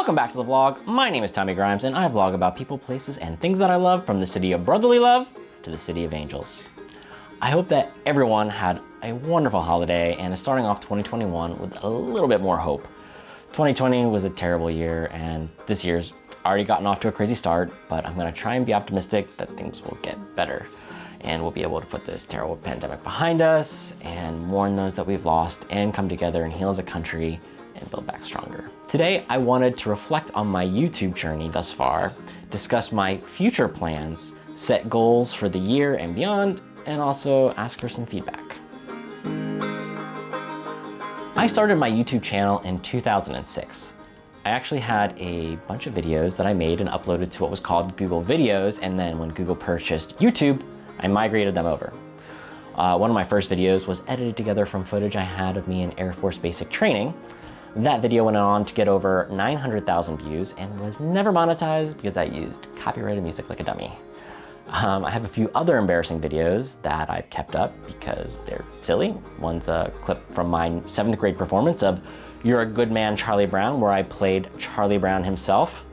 Welcome back to the vlog. My name is Tommy Grimes and I vlog about people, places, and things that I love from the city of brotherly love to the city of angels. I hope that everyone had a wonderful holiday and is starting off 2021 with a little bit more hope. 2020 was a terrible year and this year's already gotten off to a crazy start, but I'm gonna try and be optimistic that things will get better and we'll be able to put this terrible pandemic behind us and mourn those that we've lost and come together and heal as a country and build back stronger. Today, I wanted to reflect on my YouTube journey thus far, discuss my future plans, set goals for the year and beyond, and also ask for some feedback. I started my YouTube channel in 2006. I actually had a bunch of videos that I made and uploaded to what was called Google Videos, and then when Google purchased YouTube, I migrated them over. One of my first videos was edited together from footage I had of me in Air Force basic training. That video went on to get over 900,000 views and was never monetized because I used copyrighted music like a dummy. I have a few other embarrassing videos that I've kept up because they're silly. One's a clip from my 7th grade performance of You're a Good Man, Charlie Brown, where I played Charlie Brown himself.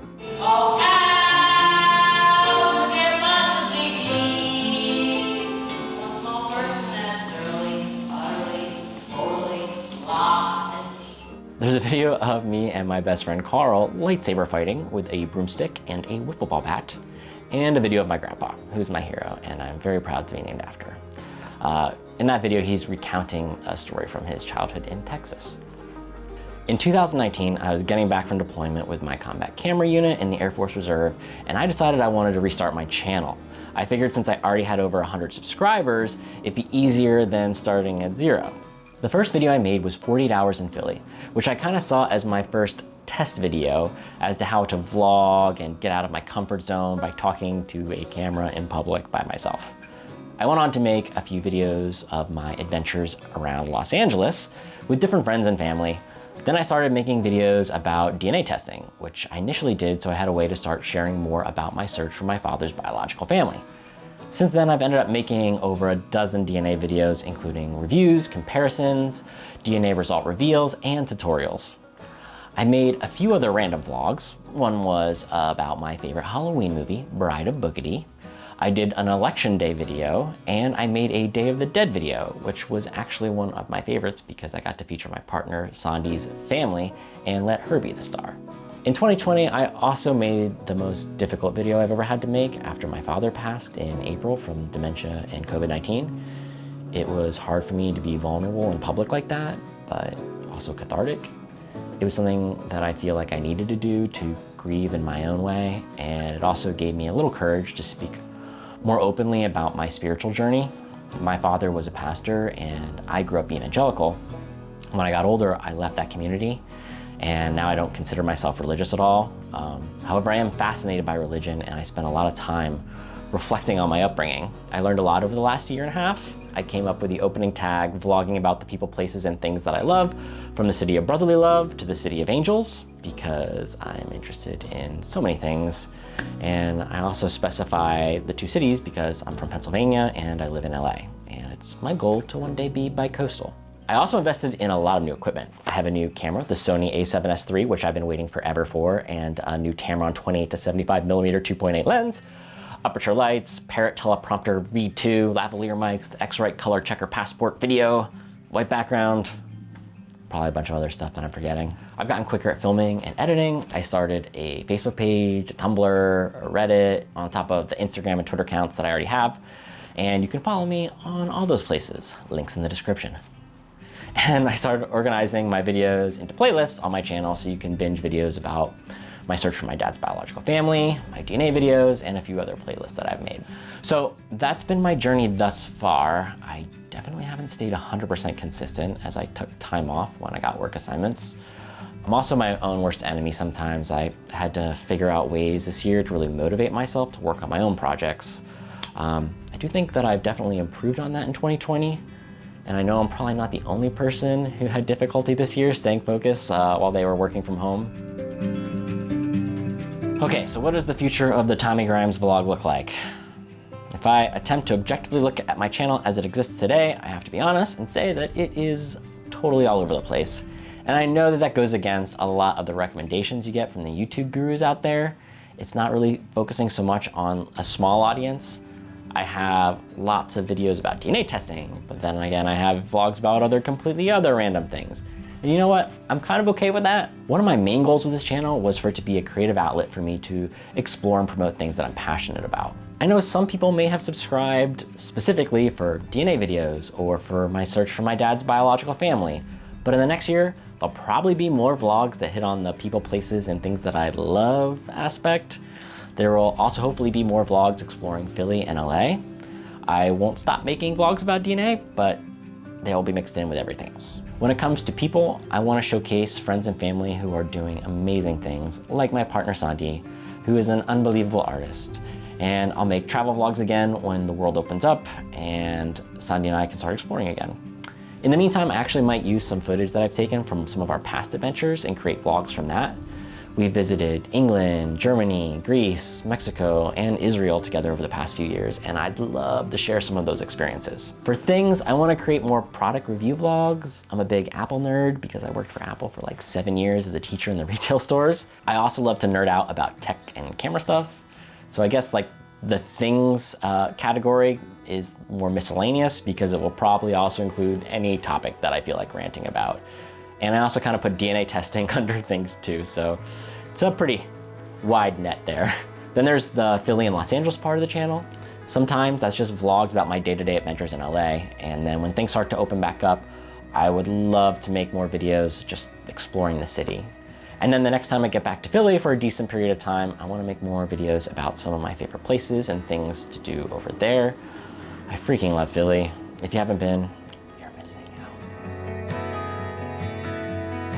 There's a video of me and my best friend Carl lightsaber fighting with a broomstick and a wiffle ball bat, and a video of my grandpa, who's my hero, and I'm very proud to be named after. In that video, he's recounting a story from his childhood in Texas. In 2019, I was getting back from deployment with my combat camera unit in the Air Force Reserve, and I decided I wanted to restart my channel. I figured since I already had over 100 subscribers, it'd be easier than starting at 0. The first video I made was 48 hours in Philly, which I kind of saw as my first test video as to how to vlog and get out of my comfort zone by talking to a camera in public by myself. I went on to make a few videos of my adventures around Los Angeles with different friends and family. Then I started making videos about DNA testing, which I initially did so I had a way to start sharing more about my search for my father's biological family. Since then, I've ended up making over a dozen DNA videos, including reviews, comparisons, DNA result reveals, and tutorials. I made a few other random vlogs. One was about my favorite Halloween movie, Bride of Boogedy. I did an election day video, and I made a Day of the Dead video, which was actually one of my favorites because I got to feature my partner, Sandy's family, and let her be the star. In 2020, I also made the most difficult video I've ever had to make after my father passed in April from dementia and COVID-19. It was hard for me to be vulnerable in public like that, but also cathartic. It was something that I feel like I needed to do to grieve in my own way, and it also gave me a little courage to speak more openly about my spiritual journey. My father was a pastor and I grew up evangelical. When I got older, I left that community, and now I don't consider myself religious at all. However, I am fascinated by religion and I spent a lot of time reflecting on my upbringing. I learned a lot over the last year and a half. I came up with the opening tag, vlogging about the people, places, and things that I love, from the city of brotherly love to the city of angels, because I'm interested in so many things. And I also specify the 2 cities because I'm from Pennsylvania and I live in LA, and it's my goal to one day be bi-coastal. I also invested in a lot of new equipment. I have a new camera, the Sony a7S III, which I've been waiting forever for, and a new Tamron 28 to 75mm 2.8 lens, aperture lights, Parrot teleprompter V2, lavalier mics, the X-Rite color checker passport video, white background, probably a bunch of other stuff that I'm forgetting. I've gotten quicker at filming and editing. I started a Facebook page, a Tumblr, a Reddit, on top of the Instagram and Twitter accounts that I already have. And you can follow me on all those places, links in the description. And I started organizing my videos into playlists on my channel so you can binge videos about my search for my dad's biological family, my DNA videos, and a few other playlists that I've made. So that's been my journey thus far. I definitely haven't stayed 100% consistent as I took time off when I got work assignments. I'm also my own worst enemy sometimes. I had to figure out ways this year to really motivate myself to work on my own projects. I do think that I've definitely improved on that in 2020. And I know I'm probably not the only person who had difficulty this year staying focused while they were working from home. Okay, so what does the future of the Tommy Grimes vlog look like? If I attempt to objectively look at my channel as it exists today, I have to be honest and say that it is totally all over the place. And I know that that goes against a lot of the recommendations you get from the YouTube gurus out there. It's not really focusing so much on a small audience. I have lots of videos about DNA testing, but then again, I have vlogs about completely other random things. And you know what? I'm kind of okay with that. One of my main goals with this channel was for it to be a creative outlet for me to explore and promote things that I'm passionate about. I know some people may have subscribed specifically for DNA videos or for my search for my dad's biological family, but in the next year, there'll probably be more vlogs that hit on the people, places, and things that I love aspect. There will also hopefully be more vlogs exploring Philly and LA. I won't stop making vlogs about DNA, but they'll be mixed in with everything else. When it comes to people, I want to showcase friends and family who are doing amazing things, like my partner Sandy, who is an unbelievable artist. And I'll make travel vlogs again when the world opens up and Sandy and I can start exploring again. In the meantime, I actually might use some footage that I've taken from some of our past adventures and create vlogs from that. We visited England, Germany, Greece, Mexico, and Israel together over the past few years, and I'd love to share some of those experiences. For things, I want to create more product review vlogs. I'm a big Apple nerd because I worked for Apple for like 7 years as a teacher in the retail stores. I also love to nerd out about tech and camera stuff. So I guess like the things category is more miscellaneous because it will probably also include any topic that I feel like ranting about. And I also kind of put DNA testing under things too, so it's a pretty wide net there. Then there's the Philly and Los Angeles part of the channel. Sometimes that's just vlogs about my day-to-day adventures in LA, and then when things start to open back up, I would love to make more videos just exploring the city. And then the next time I get back to Philly for a decent period of time, I want to make more videos about some of my favorite places and things to do over there. I freaking love Philly. If you haven't been, you're missing out.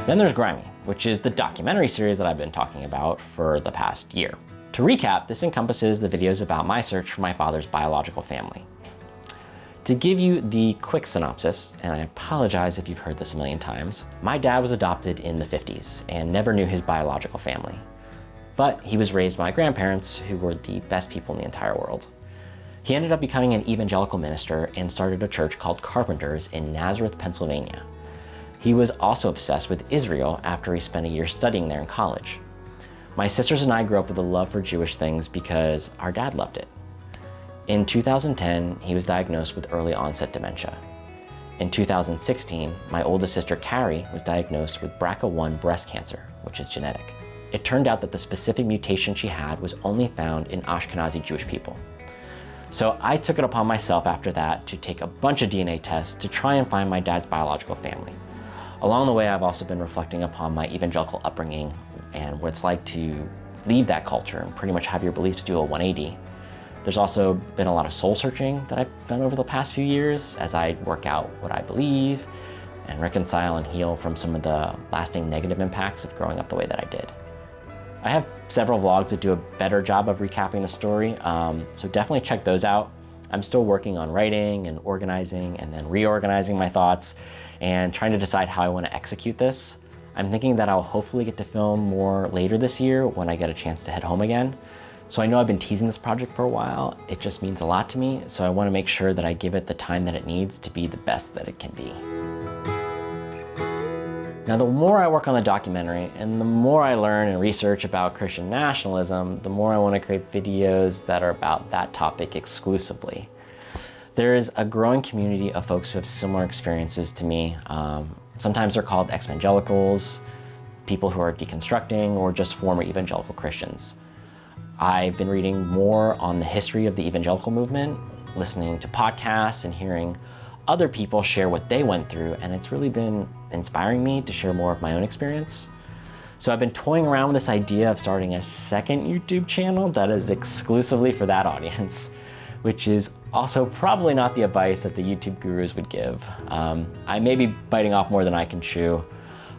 Then there's GRIMEY, which is the documentary series that I've been talking about for the past year. To recap, this encompasses the videos about my search for my father's biological family. To give you the quick synopsis, and I apologize if you've heard this a million times, my dad was adopted in the 50s and never knew his biological family. But he was raised by my grandparents, who were the best people in the entire world. He ended up becoming an evangelical minister and started a church called Carpenters in Nazareth, Pennsylvania. He was also obsessed with Israel after he spent a year studying there in college. My sisters and I grew up with a love for Jewish things because our dad loved it. In 2010, he was diagnosed with early onset dementia. In 2016, my oldest sister Carrie was diagnosed with BRCA1 breast cancer, which is genetic. It turned out that the specific mutation she had was only found in Ashkenazi Jewish people. So I took it upon myself after that to take a bunch of DNA tests to try and find my dad's biological family. Along the way, I've also been reflecting upon my evangelical upbringing and what it's like to leave that culture and pretty much have your beliefs do a 180. There's also been a lot of soul searching that I've done over the past few years as I work out what I believe and reconcile and heal from some of the lasting negative impacts of growing up the way that I did. I have several vlogs that do a better job of recapping the story, so definitely check those out. I'm still working on writing and organizing and then reorganizing my thoughts and trying to decide how I want to execute this. I'm thinking that I'll hopefully get to film more later this year when I get a chance to head home again. So I know I've been teasing this project for a while. It just means a lot to me, so I want to make sure that I give it the time that it needs to be the best that it can be. Now, the more I work on the documentary and the more I learn and research about Christian nationalism, the more I want to create videos that are about that topic exclusively. There is a growing community of folks who have similar experiences to me. Sometimes they're called ex-evangelicals, people who are deconstructing, or just former evangelical Christians. I've been reading more on the history of the evangelical movement, listening to podcasts and hearing other people share what they went through, and it's really been inspiring me to share more of my own experience. So I've been toying around with this idea of starting a second YouTube channel that is exclusively for that audience, which is also probably not the advice that the YouTube gurus would give. I may be biting off more than I can chew.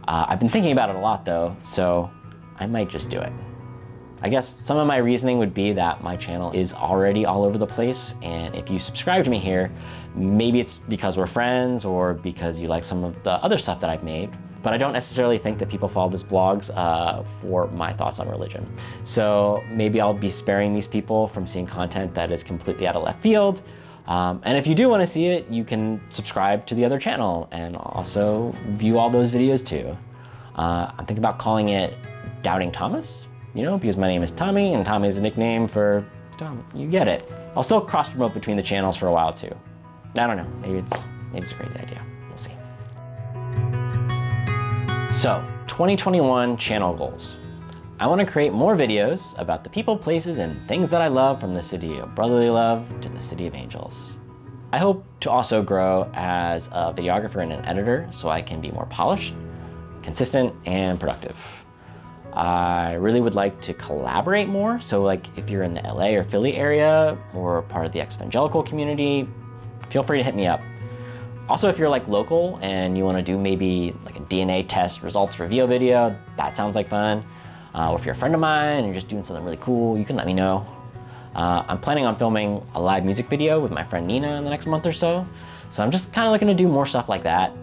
I've been thinking about it a lot though, so I might just do it. I guess some of my reasoning would be that my channel is already all over the place, and if you subscribe to me here, maybe it's because we're friends or because you like some of the other stuff that I've made, but I don't necessarily think that people follow these vlogs for my thoughts on religion. So maybe I'll be sparing these people from seeing content that is completely out of left field. And if you do want to see it, you can subscribe to the other channel and also view all those videos too. I'm thinking about calling it Doubting Thomas, you know, because my name is Tommy and Tommy is a nickname for Tom. You get it. I'll still cross promote between the channels for a while too. I don't know, maybe it's a crazy idea. We'll see. So, 2021 channel goals. I want to create more videos about the people, places, and things that I love, from the city of brotherly love to the city of angels. I hope to also grow as a videographer and an editor so I can be more polished, consistent, and productive. I really would like to collaborate more. So like if you're in the LA or Philly area or part of the evangelical community, feel free to hit me up. Also, if you're like local and you want to do maybe like a DNA test results reveal video, that sounds like fun. Or if you're a friend of mine and you're just doing something really cool, you can let me know. I'm planning on filming a live music video with my friend Nina in the next month or so. So I'm just kind of looking to do more stuff like that.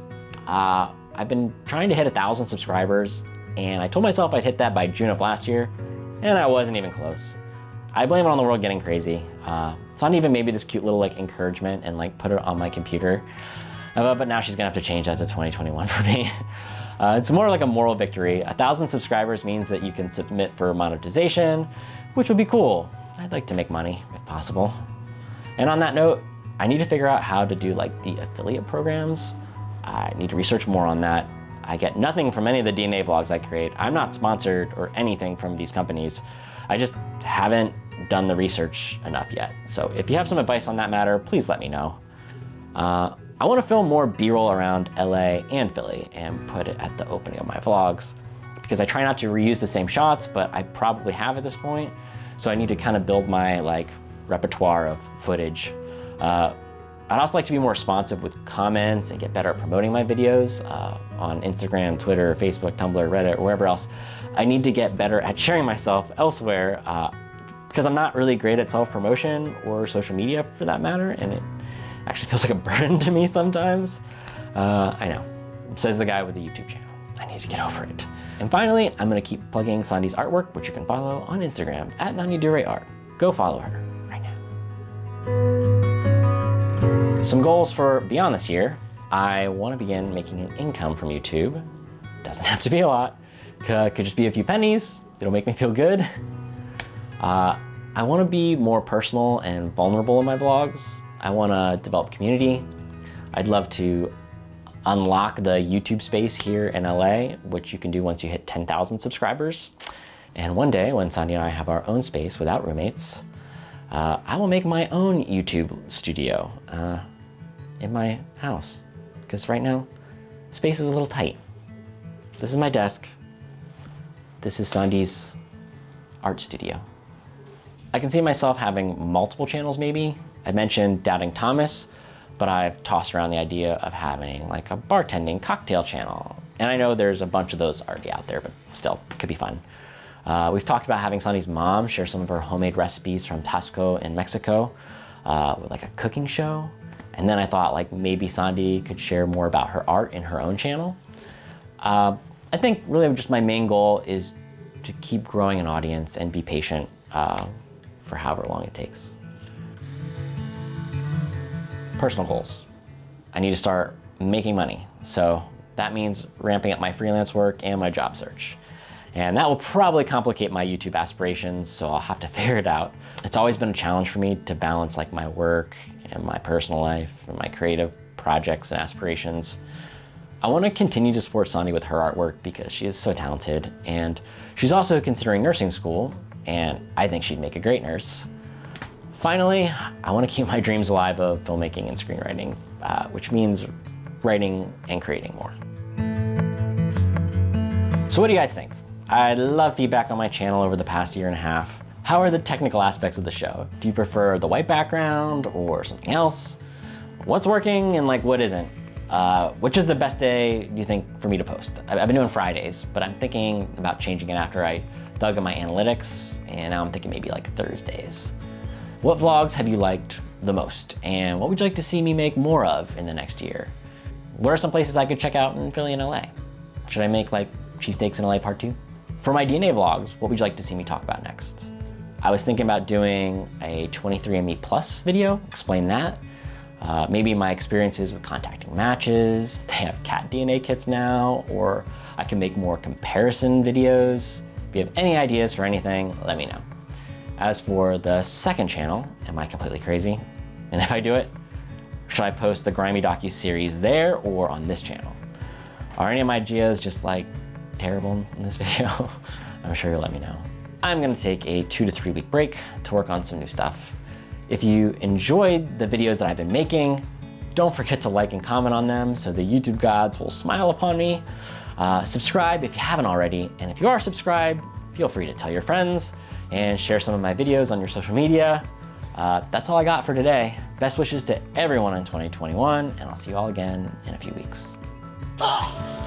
I've been trying to hit 1,000 subscribers, and I told myself I'd hit that by June of last year, and I wasn't even close. I blame it on the world getting crazy. It's not even maybe this cute little like encouragement and like put it on my computer. But now she's gonna have to change that to 2021 for me. It's more like a moral victory. 1,000 subscribers means that you can submit for monetization, which would be cool. I'd like to make money if possible. And on that note, I need to figure out how to do like the affiliate programs. I need to research more on that. I get nothing from any of the DNA vlogs I create. I'm not sponsored or anything from these companies. I just haven't done the research enough yet. So if you have some advice on that matter, please let me know. I want to film more B-roll around LA and Philly and put it at the opening of my vlogs, because I try not to reuse the same shots, but I probably have at this point. So I need to kind of build my like repertoire of footage. I'd also like to be more responsive with comments and get better at promoting my videos on Instagram, Twitter, Facebook, Tumblr, Reddit, or wherever else. I need to get better at sharing myself elsewhere because I'm not really great at self-promotion or social media for that matter, and it actually feels like a burden to me sometimes. I know, says the guy with the YouTube channel. I need to get over it. And finally, I'm gonna keep plugging Sandy's artwork, which you can follow on Instagram at @NaniDureArt. Go follow her right now. Some goals for beyond this year. I wanna begin making an income from YouTube. Doesn't have to be a lot. Could just be a few pennies. It'll make me feel good. I wanna be more personal and vulnerable in my vlogs. I wanna develop community. I'd love to unlock the YouTube space here in LA, which you can do once you hit 10,000 subscribers. And one day, when Sandy and I have our own space without roommates, I will make my own YouTube studio in my house. Because right now, space is a little tight. This is my desk. This is Sandy's art studio. I can see myself having multiple channels maybe. I mentioned Doubting Thomas, but I've tossed around the idea of having like a bartending cocktail channel. And I know there's a bunch of those already out there, but still, it could be fun. We've talked about having Sandy's mom share some of her homemade recipes from Tasco in Mexico with like a cooking show. And then I thought like maybe Sandy could share more about her art in her own channel. I think really just my main goal is to keep growing an audience and be patient for however long it takes. Personal goals. I need to start making money. So that means ramping up my freelance work and my job search. And that will probably complicate my YouTube aspirations, so I'll have to figure it out. It's always been a challenge for me to balance like my work and my personal life and my creative projects and aspirations. I want to continue to support Sandy with her artwork because she is so talented, and she's also considering nursing school, and I think she'd make a great nurse. Finally, I want to keep my dreams alive of filmmaking and screenwriting, which means writing and creating more. So what do you guys think? I'd love feedback on my channel over the past year and a half. How are the technical aspects of the show? Do you prefer the white background or something else? What's working and like what isn't? Which is the best day, do you think, for me to post? I've been doing Fridays, but I'm thinking about changing it after I dug in my analytics, and now I'm thinking maybe like Thursdays. What vlogs have you liked the most? And what would you like to see me make more of in the next year? What are some places I could check out in Philly and LA? Should I make like cheesesteaks in LA part 2? For my DNA vlogs, what would you like to see me talk about next? I was thinking about doing a 23andMe Plus video, explain that. Maybe my experiences with contacting matches, they have cat DNA kits now, or I can make more comparison videos. If you have any ideas for anything, let me know. As for the second channel, am I completely crazy? And if I do it, should I post the GRIMEY docu-series there or on this channel? Are any of my ideas just like terrible in this video? I'm sure you'll let me know. I'm gonna take a 2 to 3 week break to work on some new stuff. If you enjoyed the videos that I've been making, don't forget to like and comment on them so the YouTube gods will smile upon me. Subscribe if you haven't already, and if you are subscribed, feel free to tell your friends and share some of my videos on your social media. That's all I got for today. Best wishes to everyone in 2021, and I'll see you all again in a few weeks. Bye.